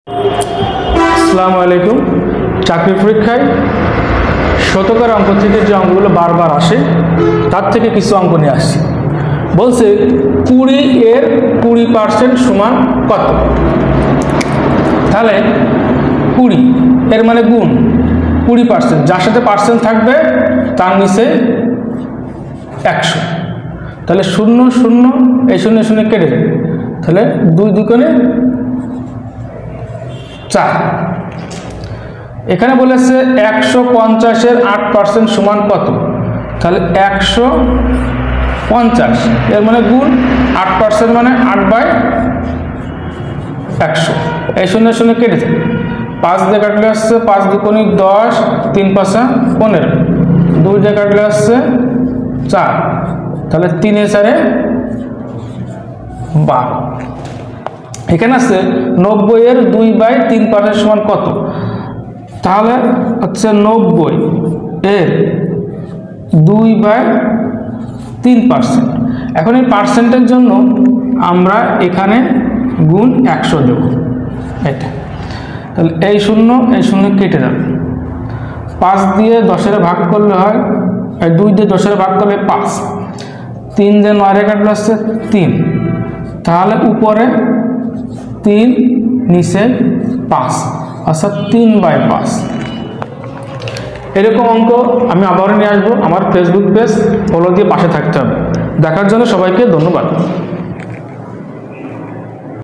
আসসালামু আলাইকুম। চাকরি পরীক্ষায় শতকের অঙ্ক থেকে যে অঙ্কগুলো বারবার আসে তার থেকে কিছু অঙ্ক নিয়ে আসছি। বলছে 20 এর 20% সমান কত? তাহলে 20 এর মানে গুণ 20%, যার সাথে পার্সেন্ট থাকবে তার নিচে 100। তাহলে 0 0 এই 0 0 কেটে যাবে, তাহলে 2 2 4। এখানে বলেছে 150 এর 8% সমান কত? তাহলে 150 এর মানে গুণ 8% মানে 8/100। এই 0 0 কেটে যায়, 5 দিয়ে কাটলে আসছে 5 2 10, 3 5 15, 2 দিয়ে কাটলে আসছে 4, তাহলে 3 4 12। এখানে আছে 90 এর 2/3% সমান কত? তাহলে হচ্ছে 90 এর 2/3%। এখন এই পার্সেন্টের জন্য আমরা এখানে গুণ 100 দেব, এটা। তাহলে এই 0 কেটে যাবে, 5 দিয়ে 10 ভাগ করলে হয়, 2 দিয়ে 10 ভাগ করলে 5, 3 দিয়ে 9 কাটলে আসছে 3, তাহলে উপরে 3 নিচে 5, অর্থাৎ 3/5। এরকম অঙ্ক আমি আবারও নিয়ে আসবো। আমার ফেসবুক পেজ ফলো দিয়ে পাশে থাকতে হবে। দেখার জন্য সবাইকে ধন্যবাদ।